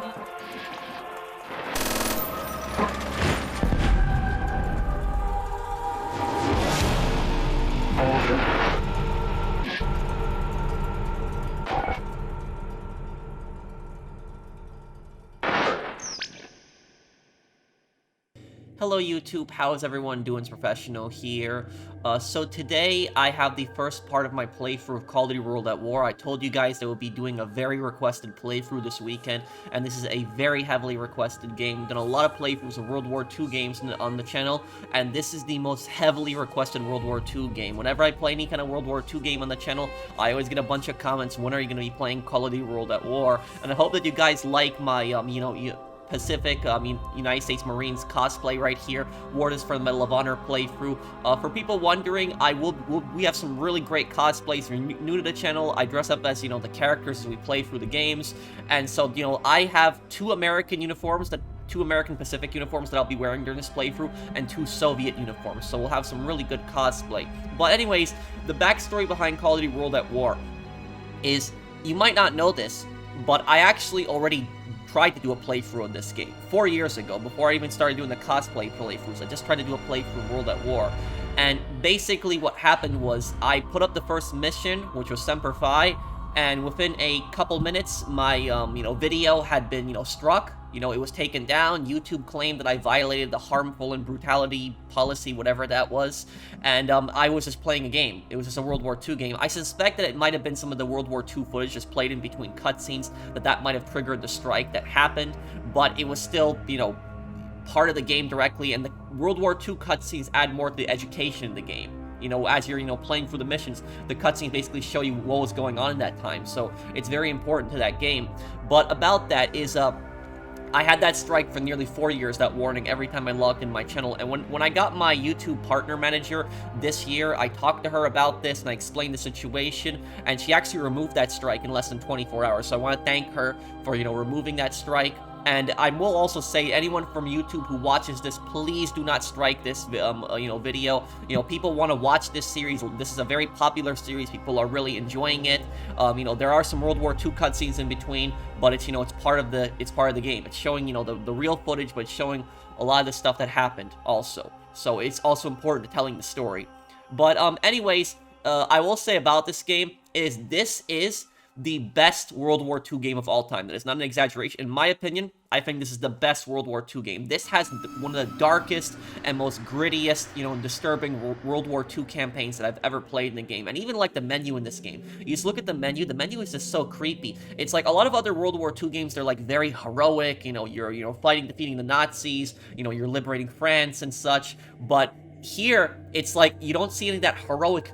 Hello YouTube, how's everyone doing? It's Professional here. So today I have the first part of my playthrough of Call of Duty World at War. I told you guys that we'll be doing a very requested playthrough this weekend, and this is a very heavily requested game. We've done a lot of playthroughs of World War II games on the channel, and this is the most heavily requested World War II game. Whenever I play any kind of World War II game on the channel, I always get a bunch of comments, when are you going to be playing Call of Duty World at War? And I hope that you guys like my, Pacific, United States Marines cosplay right here. Warders for the Medal of Honor playthrough. For people wondering, we have some really great cosplays. If you're new to the channel, I dress up as, the characters as we play through the games. And so, I have two American Pacific uniforms that I'll be wearing during this playthrough, and two Soviet uniforms. So we'll have some really good cosplay. But anyways, the backstory behind Call of Duty World at War is, you might not know this, but I actually already tried to do a playthrough of this game 4 years ago, before I even started doing the cosplay playthroughs. I just tried to do a playthrough of World at War, and basically what happened was I put up the first mission, which was Semper Fi, and within a couple minutes, my video had been struck. It was taken down. YouTube claimed that I violated the harmful and brutality policy, whatever that was, and I was just playing a game. It was just a World War II game. I suspect that it might have been some of the World War II footage just played in between cutscenes that might have triggered the strike that happened, but it was still, part of the game directly, and the World War II cutscenes add more to the education in the game. As you're, playing through the missions, the cutscenes basically show you what was going on in that time, so it's very important to that game. But about that is, I had that strike for nearly 4 years, that warning, every time I logged in my channel, and when I got my YouTube partner manager this year, I talked to her about this, and I explained the situation, and she actually removed that strike in less than 24 hours, so I want to thank her for, removing that strike. And I will also say, anyone from YouTube who watches this, please do not strike this, video. People want to watch this series. This is a very popular series. People are really enjoying it. There are some World War II cutscenes in between, but it's, it's part of the game. It's showing, the real footage, but it's showing a lot of the stuff that happened also. So it's also important to telling the story. But anyways, I will say about this game is this is the best World War II game of all time. That is not an exaggeration. In my opinion, I think this is the best World War II game. This has one of the darkest and most grittiest, disturbing World War II campaigns that I've ever played in the game. And even like the menu in this game. You just look at the menu is just so creepy. It's like a lot of other World War II games, they're like very heroic, you're fighting, defeating the Nazis, you're liberating France and such, but here, it's like, you don't see any of that heroic,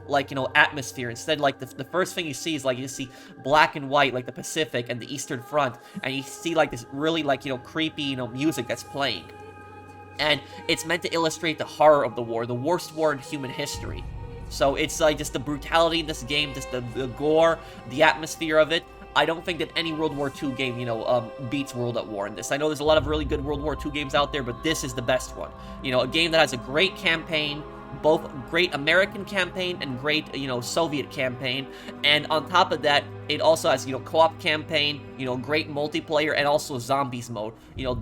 atmosphere. Instead, like, the first thing you see is, like, you just see black and white, like, the Pacific and the Eastern Front, and you see, like, this really, creepy, music that's playing. And it's meant to illustrate the horror of the war, the worst war in human history. So it's, like, just the brutality in this game, just the gore, the atmosphere of it. I don't think that any World War II game, beats World at War in this. I know there's a lot of really good World War II games out there, but this is the best one. A game that has a great campaign, both great American campaign and great, Soviet campaign. And on top of that, it also has, co-op campaign, great multiplayer, and also zombies mode.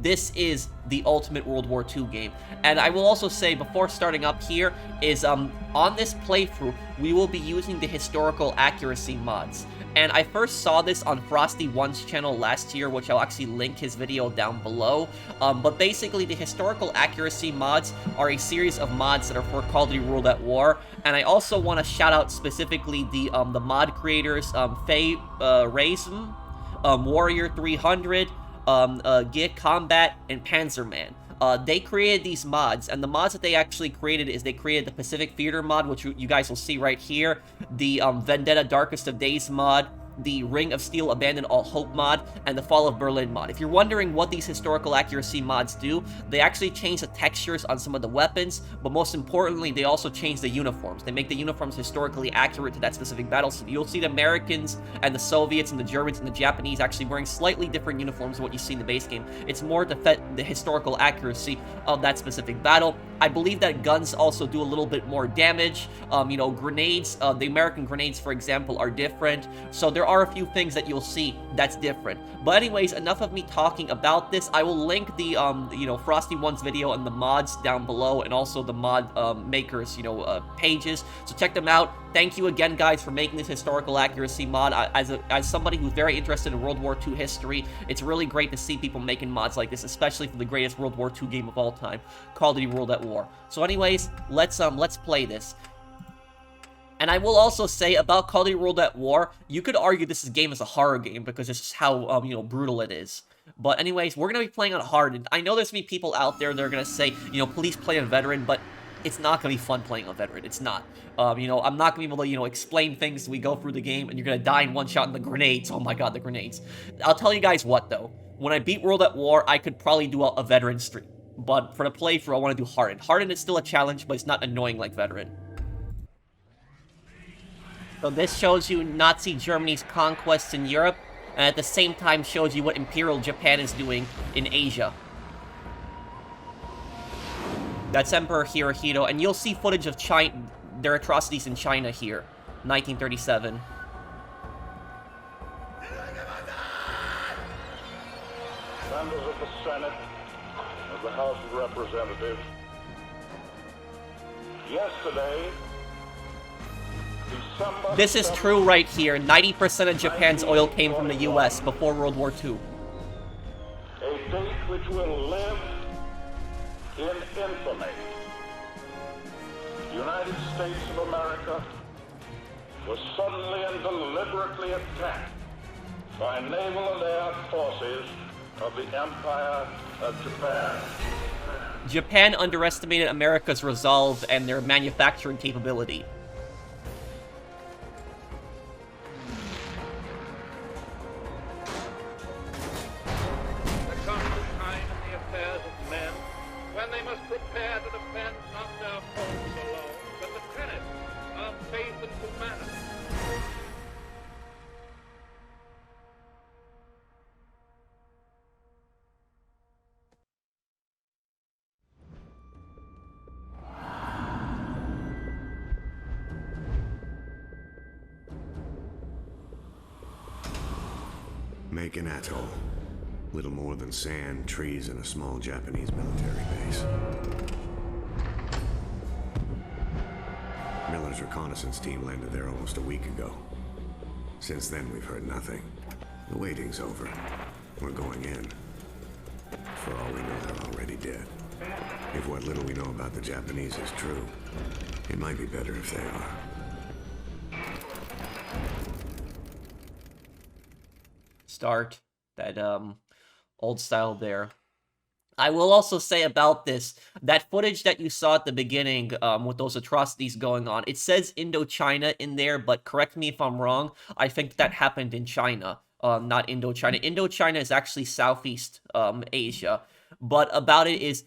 This is the ultimate World War II game. And I will also say, before starting up here, is, on this playthrough, we will be using the historical accuracy mods. And I first saw this on Frosty1's channel last year, which I'll actually link his video down below. But basically, the historical accuracy mods are a series of mods that are for Call of Duty World at War. And I also want to shout out specifically the mod creators, Faye Raism, Warrior 300, Git Combat, and Panzerman. They created these mods, and the mods that they actually created is they created the Pacific Theater mod, which you guys will see right here, the Vendetta Darkest of Days mod, the Ring of Steel Abandon All Hope mod, and the Fall of Berlin mod. If you're wondering what these historical accuracy mods do, they actually change the textures on some of the weapons, but most importantly, they also change the uniforms. They make the uniforms historically accurate to that specific battle. So you'll see the Americans and the Soviets and the Germans and the Japanese actually wearing slightly different uniforms than what you see in the base game. It's more to fit the historical accuracy of that specific battle. I believe that guns also do a little bit more damage. Grenades, the American grenades, for example, are different. So there there are a few things that you'll see that's different. But anyways, enough of me talking about this. I will link the, Frosty One's video and the mods down below, and also the mod makers, pages. So check them out. Thank you again, guys, for making this historical accuracy mod. As somebody who's very interested in World War II history, it's really great to see people making mods like this, especially for the greatest World War II game of all time, Call of Duty World at War. So anyways, let's play this. And I will also say about Call of Duty World at War, you could argue this game is a horror game because it's just how, brutal it is. But anyways, we're going to be playing on hard, and I know there's going to be people out there that are going to say, please play on veteran, but it's not going to be fun playing on veteran. It's not. I'm not going to be able to, explain things as we go through the game, and you're going to die in one shot in the grenades. Oh my god, the grenades. I'll tell you guys what, though. When I beat World at War, I could probably do a veteran stream. But for the playthrough, I want to do hardened. Hardened is still a challenge, but it's not annoying like veteran. So this shows you Nazi Germany's conquests in Europe, and at the same time shows you what Imperial Japan is doing in Asia. That's Emperor Hirohito, and you'll see footage of their atrocities in China here, 1937. Members of the Senate, of the House of Representatives, yesterday, this is true right here. 90% of Japan's oil came from the US before World War II. A date which will live in infamy. The United States of America was suddenly and deliberately attacked by naval and air forces of the Empire of Japan. Japan underestimated America's resolve and their manufacturing capability. Prepare to defend not their homes alone, but the tenets of faith and humanity. Makin atoll. Little more than sand, trees, and a small Japanese military base. Miller's reconnaissance team landed there almost a week ago. Since then, we've heard nothing. The waiting's over. We're going in. For all we know, they're already dead. If what little we know about the Japanese is true, it might be better if they are. Start that, old style there. I will also say about this, that footage that you saw at the beginning with those atrocities going on, it says Indochina in there, but correct me if I'm wrong, I think that happened in China, not Indochina. Indochina is actually Southeast Asia, but about it is...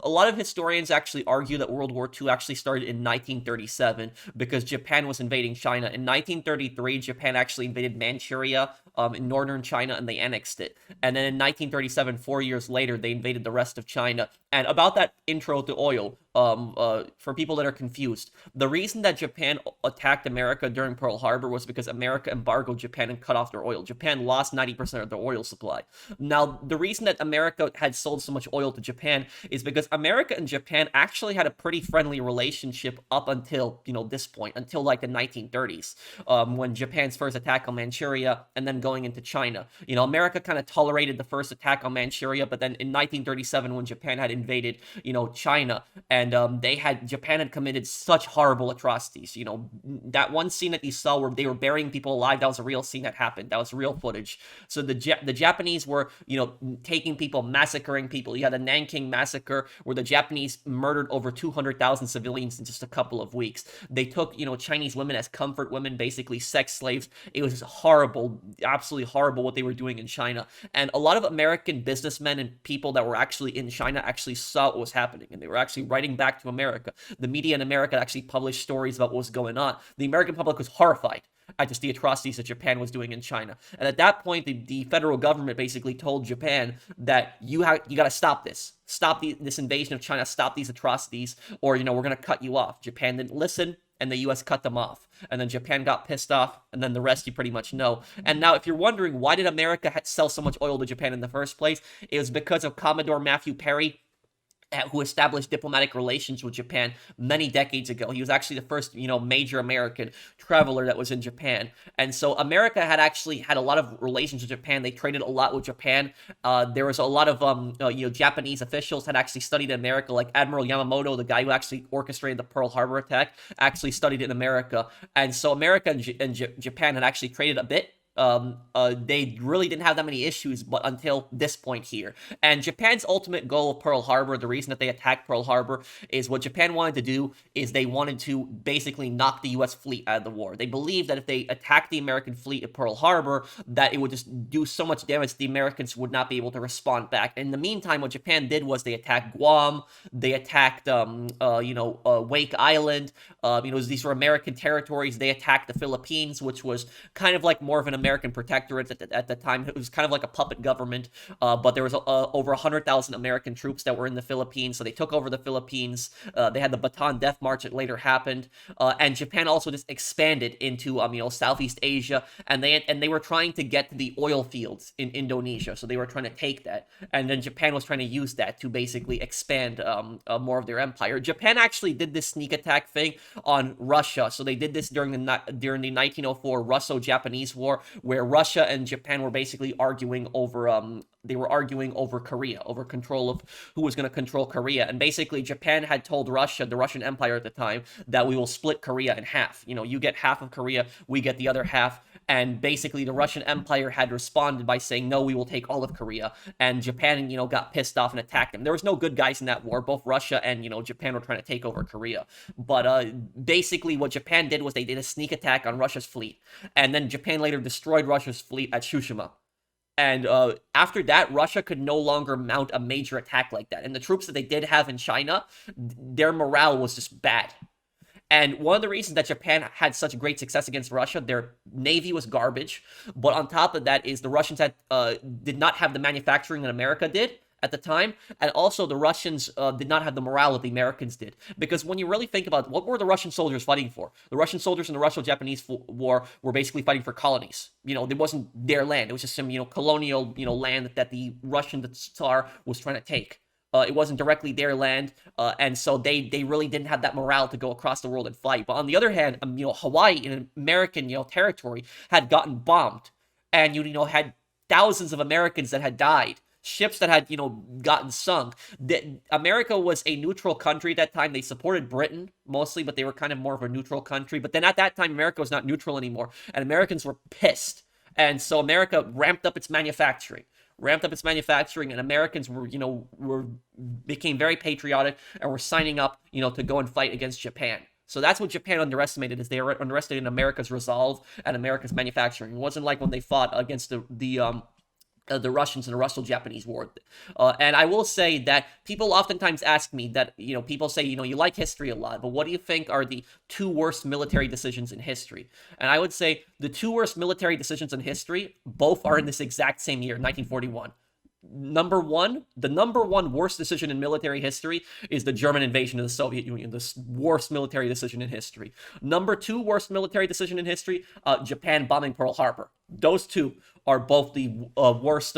A lot of historians actually argue that World War II actually started in 1937 because Japan was invading China. In 1933, Japan actually invaded Manchuria in northern China, and they annexed it. And then in 1937, 4 years later, they invaded the rest of China. And about that intro to oil, for people that are confused, the reason that Japan attacked America during Pearl Harbor was because America embargoed Japan and cut off their oil. Japan lost 90% of their oil supply. Now, the reason that America had sold so much oil to Japan is because America and Japan actually had a pretty friendly relationship up until, this point, until like the 1930s, when Japan's first attack on Manchuria and then going into China. America kind of tolerated the first attack on Manchuria, but then in 1937, when Japan had invaded, China, and Japan had committed such horrible atrocities. That one scene that you saw where they were burying people alive, that was a real scene that happened. That was real footage. So the Japanese were, taking people, massacring people. You had the Nanking massacre where the Japanese murdered over 200,000 civilians in just a couple of weeks. They took, Chinese women as comfort women, basically sex slaves. It was horrible, absolutely horrible what they were doing in China. And a lot of American businessmen and people that were actually in China actually saw what was happening, and they were actually writing back to America. The media in America actually published stories about what was going on. The American public was horrified at just the atrocities that Japan was doing in China. And at that point, the federal government basically told Japan that you got to stop this. Stop this invasion of China. Stop these atrocities, or, we're going to cut you off. Japan didn't listen, and the US cut them off. And then Japan got pissed off, and then the rest you pretty much know. And now, if you're wondering why did America sell so much oil to Japan in the first place, it was because of Commodore Matthew Perry, who established diplomatic relations with Japan many decades ago. He was actually the first, major American traveler that was in Japan. And so America had actually had a lot of relations with Japan. They traded a lot with Japan. There was a lot of, Japanese officials had actually studied in America, like Admiral Yamamoto, the guy who actually orchestrated the Pearl Harbor attack, actually studied in America. And so America and Japan had actually traded a bit. They really didn't have that many issues, but until this point here. And Japan's ultimate goal of Pearl Harbor, the reason that they attacked Pearl Harbor, is what Japan wanted to do is they wanted to basically knock the U.S. fleet out of the war. They believed that if they attacked the American fleet at Pearl Harbor, that it would just do so much damage the Americans would not be able to respond back. In the meantime, what Japan did was they attacked Guam, they attacked, Wake Island, these were American territories. They attacked the Philippines, which was kind of like more of an American protectorate at the time. It was kind of like a puppet government, but there was over 100,000 American troops that were in the Philippines, so they took over the Philippines. They had the Bataan Death March that later happened, and Japan also just expanded into Southeast Asia, and they were trying to get to the oil fields in Indonesia, so they were trying to take that, and then Japan was trying to use that to basically expand more of their empire. Japan actually did this sneak attack thing on Russia, so they did this during the 1904 Russo-Japanese War, where Russia and Japan were basically arguing over Korea, over control of who was going to control Korea. And basically Japan had told Russia, the Russian Empire at the time, that we will split Korea in half. You get half of Korea, we get the other half. And basically the Russian Empire had responded by saying, no, we will take all of Korea. And Japan, got pissed off and attacked them. There was no good guys in that war. Both Russia and, Japan were trying to take over Korea. But basically what Japan did was they did a sneak attack on Russia's fleet. And then Japan later destroyed Russia's fleet at Tsushima. And after that, Russia could no longer mount a major attack like that. And the troops that they did have in China, their morale was just bad. And one of the reasons that Japan had such great success against Russia, their navy was garbage. But on top of that is the Russians did not have the manufacturing that America did at the time. And also the Russians did not have the morale that the Americans did. Because when you really think about it, what were the Russian soldiers fighting for? The Russian soldiers in the Russo-Japanese War were basically fighting for colonies. It wasn't their land. It was just some, colonial, land that the Russian Tsar was trying to take. It wasn't directly their land, and so they really didn't have that morale to go across the world and fight. But on the other hand, Hawaii, in American, territory, had gotten bombed, and had thousands of Americans that had died, ships that had gotten sunk. America was a neutral country at that time. They supported Britain mostly, but they were kind of more of a neutral country. But then at that time, America was not neutral anymore, and Americans were pissed, and so America ramped up its manufacturing, and Americans became very patriotic and were signing up, to go and fight against Japan. So that's what Japan underestimated, is they were underestimating America's resolve and America's manufacturing. It wasn't like when they fought against the Russians in the Russo-Japanese War. And I will say that people oftentimes ask me that, people say, you like history a lot, but what do you think are the two worst military decisions in history? And I would say the two worst military decisions in history, both are in this exact same year, 1941. The number one worst decision in military history is the German invasion of the Soviet Union, the worst military decision in history. Number two worst military decision in history, Japan bombing Pearl Harbor. Those two are both the worst,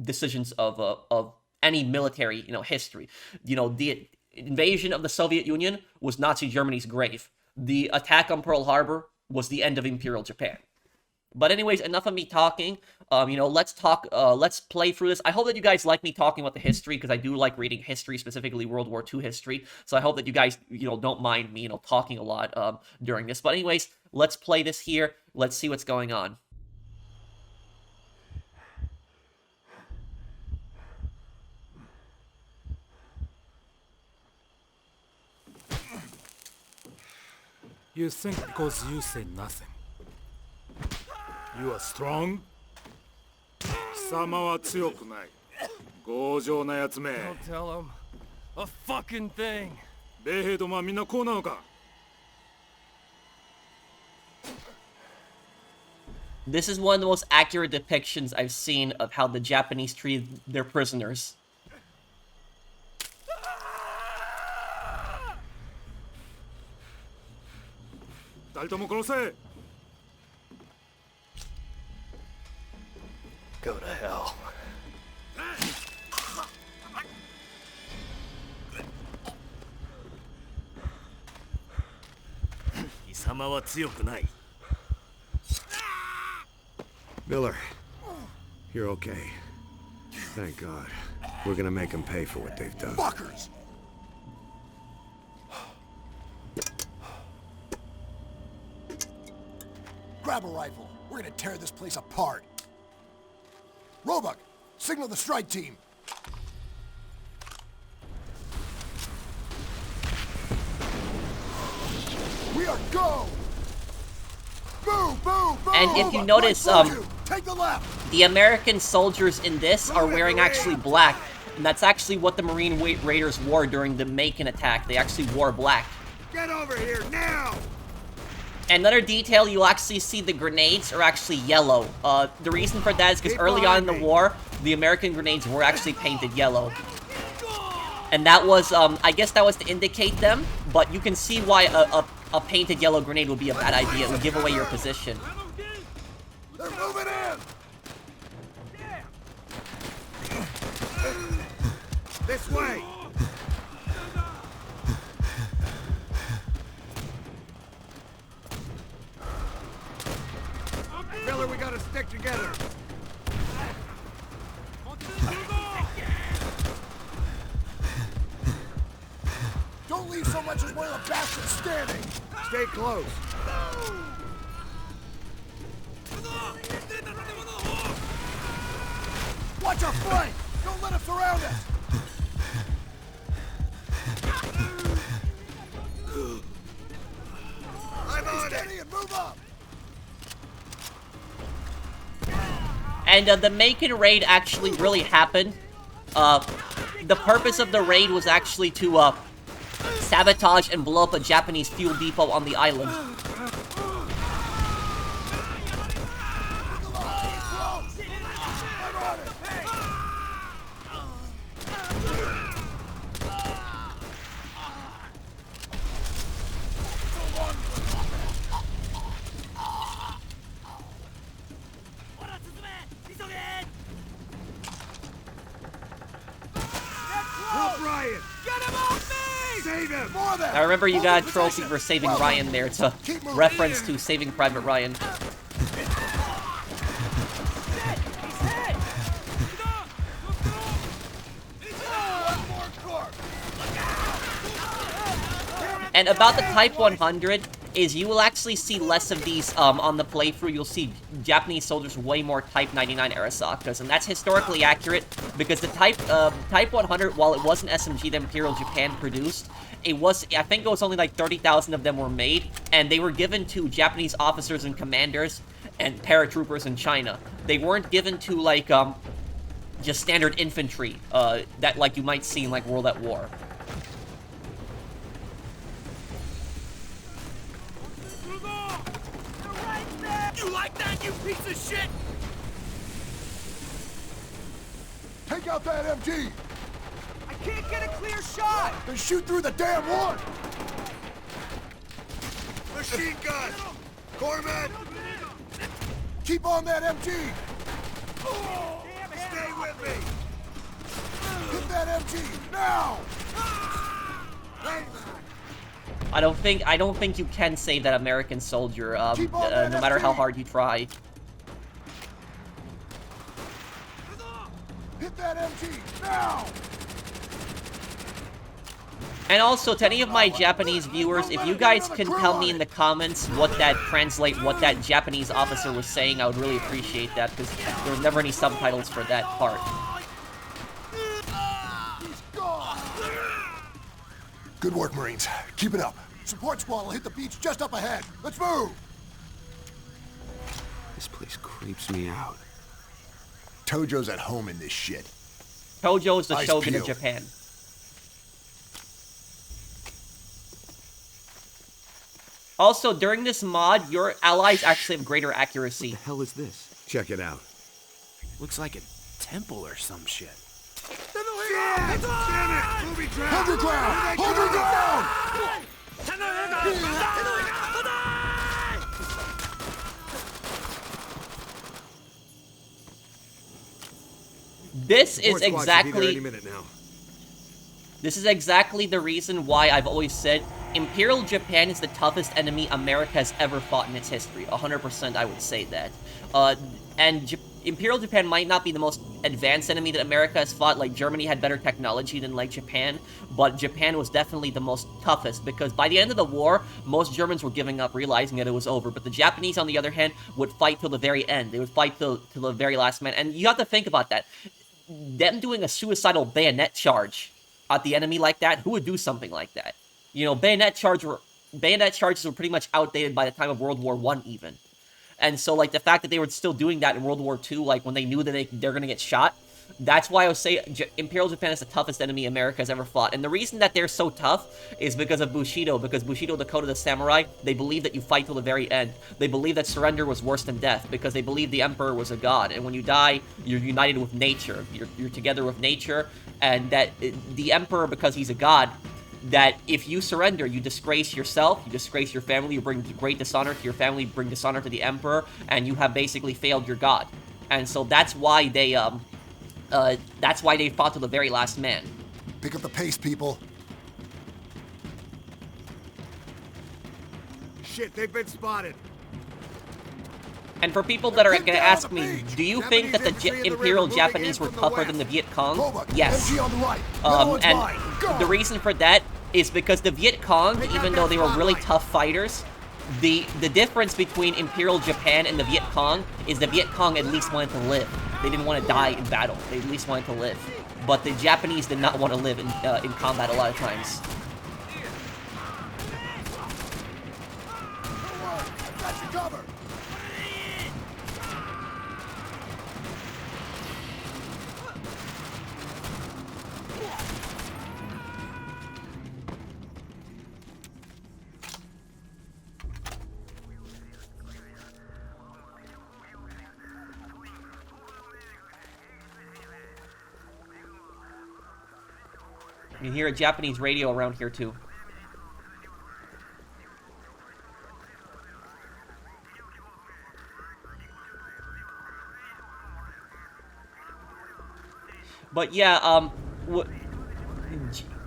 decisions of any military, history. The invasion of the Soviet Union was Nazi Germany's grave. The attack on Pearl Harbor was the end of Imperial Japan. But anyways, enough of me talking. Let's play through this. I hope that you guys like me talking about the history, because I do like reading history, specifically World War II history. So I hope that you guys, don't mind me, talking a lot during this. But anyways, let's play this here. Let's see what's going on. You think because you say nothing, you are strong? 貴様は強くない。強情なやつめ。Don't tell him a fucking thing. 米兵どもはみんなこうなのか? This is one of the most accurate depictions I've seen of how the Japanese treated their prisoners. 二人とも殺せ。 Go to hell. Miller, you're okay. Thank God. We're gonna make them pay for what they've done. Fuckers! Grab a rifle. We're gonna tear this place apart. Roebuck, signal the strike team. We are go! Boo, boo, boo! And if you Roebuck, notice, right for you. Take the left! the American soldiers in this are wearing actually black, and that's actually what the Marine Raiders wore during the Makin attack. They actually wore black. Get over here, now! Another detail, you'll actually see the grenades are actually yellow. The reason for that is because early on in the war, the American grenades were actually painted yellow. And that was, I guess that was to indicate them, but you can see why a painted yellow grenade would be a bad idea. It would give away your position. They're moving in! This way! Miller, we gotta stick together. Don't leave so much as one of the bastards standing. Stay close. Watch our flank! Don't let them surround us! I'm on it! And move up! And the Makin raid actually really happened. The purpose of the raid was actually to sabotage and blow up a Japanese fuel depot on the island. I remember you got a trophy for saving Ryan there. It's a reference to Saving Private Ryan. And about the Type 100 is you will actually see less of these on the playthrough. You'll see Japanese soldiers way more Type 99 Arasakas, and that's historically accurate because the Type 100, while it was an SMG that Imperial Japan produced, it was, I think it was only like 30,000 of them were made, and they were given to Japanese officers and commanders and paratroopers in China. They weren't given to like just standard infantry that like you might see in like World at War. You like that, you piece of shit? Take out that MG! I can't get a clear shot! Then shoot through the damn one! Machine gun! Corpsman! Keep on that MG! Stay with me! Hit that MG, now! I don't think you can save that American soldier, no matter how hard you try. Hit that MG, now! And also, to any of my Japanese viewers, if you guys can tell me in the comments what that Japanese officer was saying, I would really appreciate that, because there was never any subtitles for that part. Good work, Marines. Keep it up. Support squad will hit the beach just up ahead. Let's move! This place creeps me out. Tojo's at home in this shit. Tojo is the Ice shogun of peel. Japan. Also, during this mod, your allies actually have greater accuracy. What the hell is this? Check it out. Looks like a temple or some shit. Damn it! Hold your ground! Hold your ground! This is Support squad should be there any exactly minute now. This is exactly the reason why I've always said Imperial Japan is the toughest enemy America has ever fought in its history. 100% I would say that. Imperial Japan might not be the most advanced enemy that America has fought. Like, Germany had better technology than, like, Japan. But Japan was definitely the most toughest, because by the end of the war, most Germans were giving up, realizing that it was over. But the Japanese, on the other hand, would fight till the very end. They would fight till the very last man. And you have to think about that. Them doing a suicidal bayonet charge at the enemy like that, who would do something like that? You know, bayonet charges were pretty much outdated by the time of World War I even. And so, like, the fact that they were still doing that in World War II, like, when they knew that they're going to get shot, that's why I would say Imperial Japan is the toughest enemy America has ever fought. And the reason that they're so tough is because of Bushido, because Bushido, the code of the samurai, they believe that you fight till the very end. They believe that surrender was worse than death, because they believe the Emperor was a god. And when you die, you're united with nature. You're together with nature, and that the Emperor, because he's a god, that if you surrender, you disgrace yourself, you disgrace your family, you bring great dishonor to your family, you bring dishonor to the Emperor, and you have basically failed your god. And so that's why they fought to the very last man. Pick up the pace, people. Shit, they've been spotted. And for people that are going to ask me, do you think that the Imperial Japanese were tougher than the Viet Cong? Yes. And the reason for that is because the Viet Cong, even though they were really tough fighters, the difference between Imperial Japan and the Viet Cong is the Viet Cong at least wanted to live. They didn't want to die in battle. They at least wanted to live. But the Japanese did not want to live in combat a lot of times. You can hear a Japanese radio around here, too. But yeah,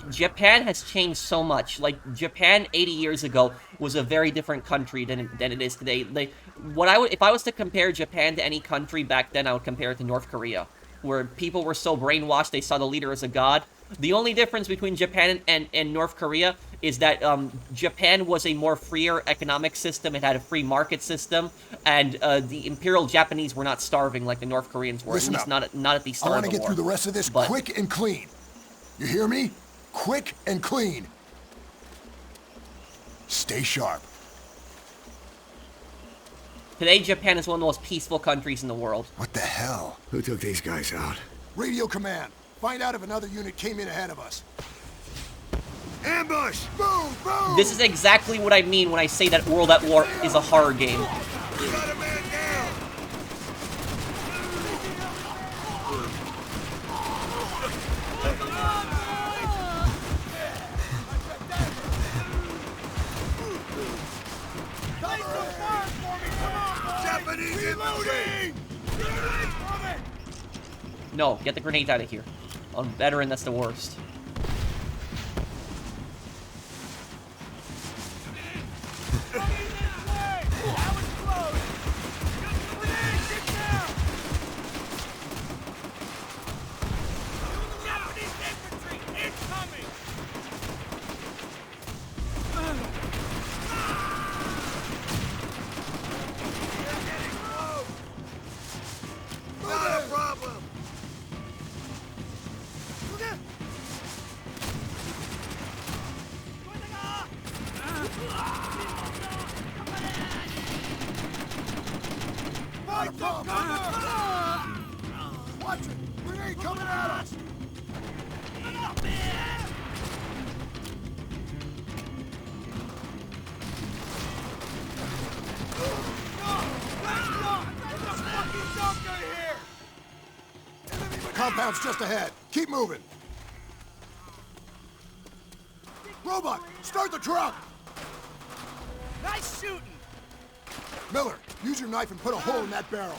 Japan has changed so much. Like, Japan 80 years ago was a very different country than it is today. If I was to compare Japan to any country back then, I would compare it to North Korea, where people were so brainwashed they saw the leader as a god. The only difference between Japan and North Korea is that Japan was a more freer economic system. It had a free market system, and the Imperial Japanese were not starving like the North Koreans were. Listen at least up. not at the start of the war. I want to get through the rest of this quick and clean. You hear me? Quick and clean. Stay sharp. Today, Japan is one of the most peaceful countries in the world. What the hell? Who took these guys out? Radio command. Find out if another unit came in ahead of us. Ambush! Move! Move! This is exactly what I mean when I say that World at War is a horror game. We got a man down! Japanese infantry! No, get the grenades out of here. On veteran, that's the worst. Not a problem! Watch it! Grenade coming at us! Compound's just ahead. Keep moving. Roebuck, start the truck! Nice shooting! Miller, use your knife and put a hole in that barrel.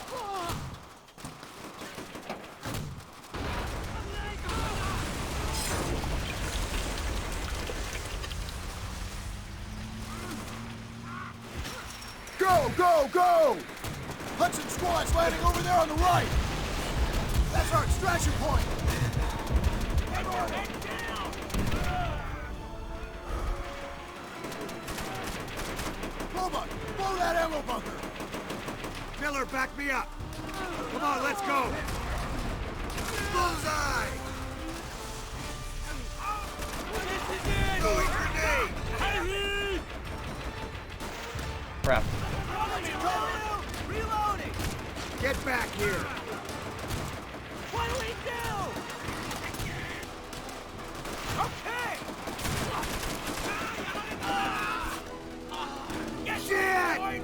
Go, go, go! Hudson squad's landing over there on the right! That's our extraction point! Roebuck, blow that ammo bunker! Miller, back me up! Come on, let's go! Bullseye! Throwing grenade! Crap. Reloading! Get back here! What do we do? Okay! Shit!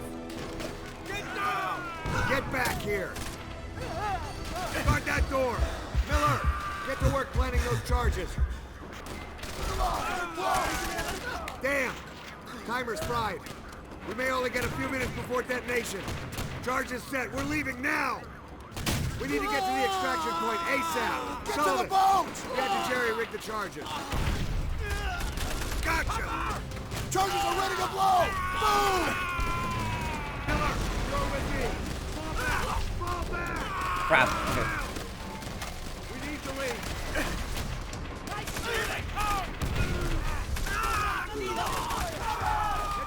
Get down! Get back here! Guard that door! Miller, get to work planning those charges. Damn! Timer's fried. We may only get a few minutes before detonation. Charge is set. We're leaving now! We need to get to the extraction point ASAP! Get to the boats! Get to jerry-rig the charges. Gotcha! Charges are ready to blow! Boom! Miller, you're with me! Fall back! Fall back! Crap. Okay. We need to leave! Here they come! Get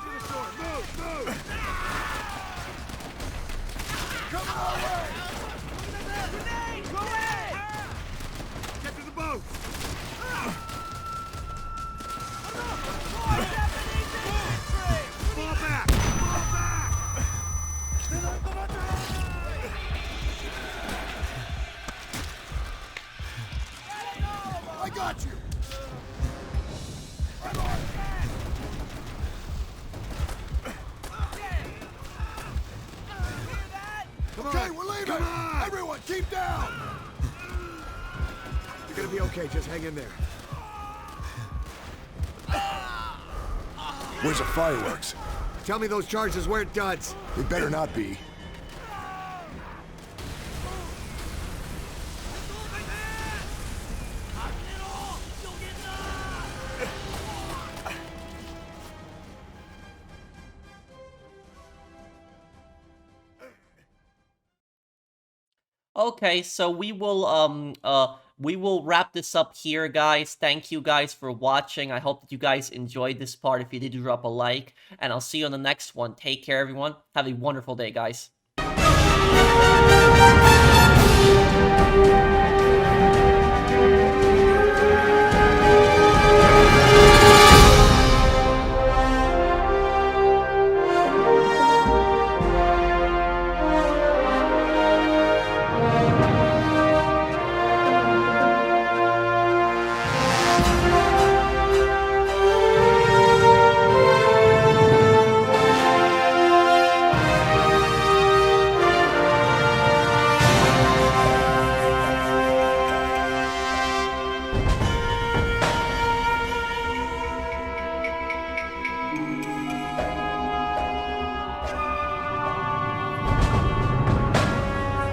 to the shore! Move! Move! Coming our way! Grenade! Go away! Get to the boat! Fall back! Fall back! I got you! Come Okay, on! we're leaving! Come on! Everyone, keep down! You're gonna be okay, just hang in there. Where's the fireworks? Tell me those charges weren't duds. They better not be. Okay, so we will wrap this up here, guys. Thank you guys for watching. I hope that you guys enjoyed this part. If you did, drop a like, and I'll see you on the next one. Take care, everyone. Have a wonderful day, guys.